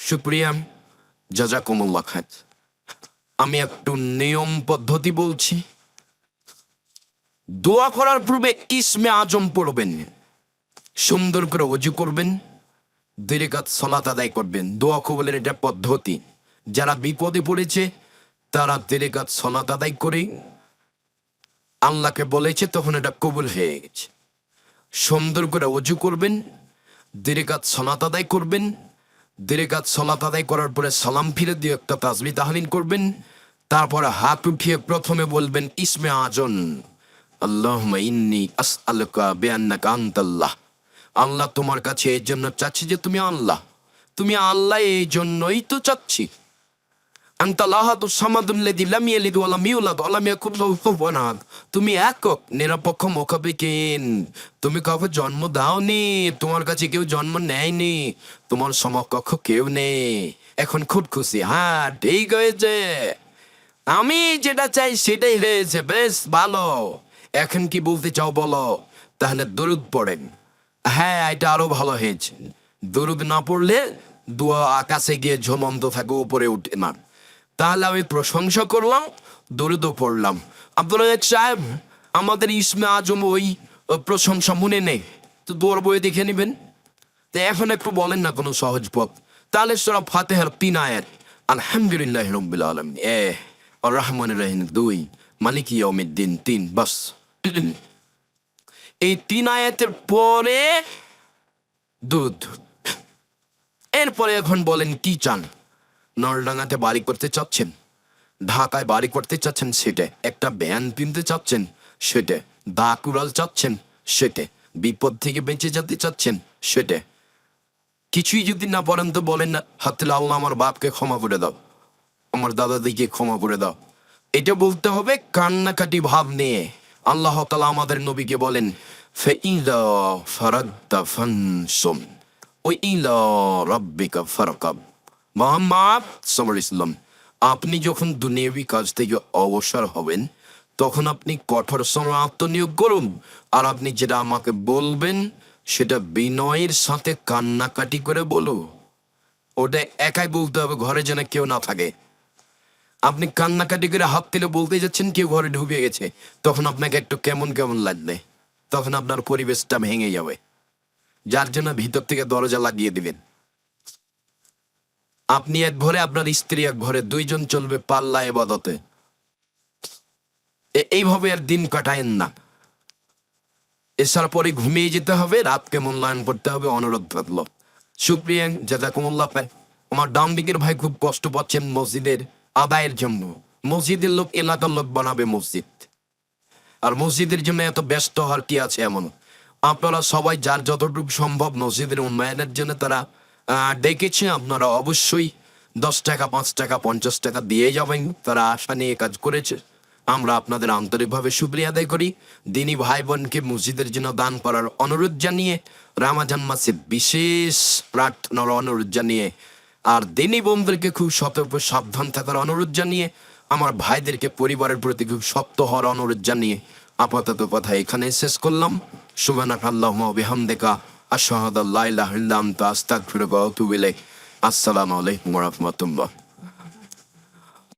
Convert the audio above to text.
সুপ্রিয়া, জাজাকুমুল্লাহ খান। আমি একটু নিয়ম পদ্ধতি বলছি। দোয়া করার পূর্বে ইসমে আজম পড়বেন, সুন্দর করে ওযু করবেন, 2 রাকাত সালাত আদায় করবেন। দোয়া কবুলের এটা পদ্ধতি। যারা বিপদে পড়েছে তারা 2 রাকাত সালাত আদায় করে আল্লাহকে বলেছে, তখন এটা কবুল হয়ে গেছে। সুন্দর করে ওযু করবেন, 2 রাকাত সালাত আদায় করবেন। 2 রাকাত সালাত আদায় করার পরে সালাম ফিরে দিয়ে একটা তাসবিহ তাহলিল করবেন। তারপর হাত উঠিয়ে প্রথমে বলবেন ইসমে আজম, আল্লাহুম্মা ইন্নী আসআলুকা বিআন্নাকা আনতাল্লাহ। আল্লাহ, তোমার কাছে এই জন্য চাচ্ছি যে তুমি আল্লাহ। তুমি আল্লাহ, এই জন্যই তো চাচ্ছি। আনতাল্লাহু সামাদুল্লাযী লাম ইয়ালিদ ওয়া লাম ইউলাদ ওয়া লাম ইয়াকুল লাহু কুফুওয়ান আহাদ। তুমি একক, নিরপেক্ষ, মুখাপেক্ষীন। তুমি কাউকে জন্ম দাওনি, তোমার কাছে কেউ জন্ম নেয়নি, তোমার সমকক্ষ কেউ নেই। এখন খুব খুশি? হ্যাঁ, ঠিক হয়েছে, আমি যেটা চাই সেটাই হয়েছে, বেশ ভালো। এখন কি বলতে চাও বলো? তাহলে দরুদ পড়েন। হ্যাঁ, এটা আরো ভালো হয়েছে। দরুদ না পড়লে দোয়া আকাশে গিয়ে ঝুলন্ত থাকে, উপরে উঠে না। তাহলে আমি প্রশংসা করলাম, দরুদও পড়লাম। আব্দুল রাজ্জাক সাহেব, আমাদের ইসমে আজম ওই প্রশংসা মনে নেই, তো দোয়ার বইয়ে দেখে নেবেন। তো এখন একটু বলেন না কোনো সহজ পথ। তাহলে সূরা ফাতিহার 3 আয়াত, আলহামদুলিল্লাহি রাব্বিল আলামিন 1, আর রহমানির রহিম 2, মালিকি ইয়াউমিদ্দিন 3, বাস। এই 3 আয়াতের পরে দুধ। এরপরে এখন বলেন কি চান? নলডাঙ্গাতে বাড়ি করতে চাচ্ছেন, ঢাকায় বাড়ি করতে চাচ্ছেন, সেটা একটা ভ্যান কিনতে চাচ্ছেন, সেটা দা কুড়াল চাচ্ছেন, সেটা বিপদ থেকে বেঁচে যেতে চাচ্ছেন, সেটা কিছুই যদি না পারেন তো বলেন না, হাতে আল্লাহ আমার বাপকে ক্ষমা করে দাও, আমার দাদাদিকে ক্ষমা করে দাও। এটা বলতে হবে কান্নাকাটি ভাব নিয়ে। আল্লাহ তাআলা আমাদের নবীকে বলেন, ফাইযা ফারাগতা ফানসুম ওয়া ইলা রাব্বিকা ফারকাব। মুহাম্মদ সাল্লাল্লাহু আলাইহি ওয়াসাল্লাম, আপনি যখন দুনিয়াবি কাজ থেকে অবসর হবেন তখন আপনি কঠোর সময় আত্মনিয়োগ করুন। আর আপনি যেটা আমাকে বলবেন সেটা বিনয়ের সাথে কান্নাকাটি করে বলো। ওটা একাই বলতে হবে, ঘরে যেন কেউ না থাকে। আপনি কান্নাকাটি করে হাত তুলে বলতে যাচ্ছেন, কেউ ঘরে ঢুকে গেছে, তখন আপনাকে একটু কেমন কেমন লাগবে, তখন আপনার পরিবেশটা ভেঙে যাবে। যার জন্য ভিতর থেকে দরজা লাগিয়ে দিবেন। আপনি এক ঘরে, আপনার স্ত্রী এক ঘরে, 2 জন চলবে পাল্লা ইবাদতে। এইভাবে আর দিন কাটায়েন না। এছাড়া পরে ঘুমিয়ে যেতে হবে, রাতকে মূল্যায়ন করতে হবে। অনুরোধ থাকলো। সুপ্রিয়া, জাযাকুমুল্লাহ খাইর। আমার ডান দিকের ভাই খুব কষ্ট পাচ্ছেন মসজিদের আদায়ের জন্য। মসজিদের লোক এলাকার লোক বানাবে মসজিদ, আর মসজিদের জন্য এত ব্যস্ত হওয়ার কি আছে এমন? আপনারা সবাই যার যতটুকু সম্ভব মসজিদের উন্নয়নের জন্য তারা ডেকেছে, আপনারা অবশ্যই 10 টাকা, 5 টাকা, 50 টাকা দিয়ে যাবেন। তারা আশা নিয়ে কাজ করেছে। আমরা আপনাদের আন্তরিকভাবে শুকরিয়া আদায় করি। দিনী ভাই বোনকে মসজিদের জন্য দান করার অনুরোধ জানিয়ে, রমজান মাসে বিশেষ প্রার্থনার অনুরোধ জানিয়ে, আর দিনী বোনদেরকে খুব সতর্ক সাবধান থাকার অনুরোধ জানিয়ে, আমার ভাইদেরকে পরিবারের প্রতি খুব শক্ত হওয়ার অনুরোধ জানিয়ে আপাতত কথা এখানে শেষ করলাম। সুবহানাকা আল্লাহুম্মা ওয়া বিহামদিকা আশহাদু আল্লা ইলাহা ইল্লা আনতা আস্তাগফিরুকা ওয়া আতুবু ইলাইক। আসসালামু আলাইকুম ওয়া রাহমাতুল্লাহ।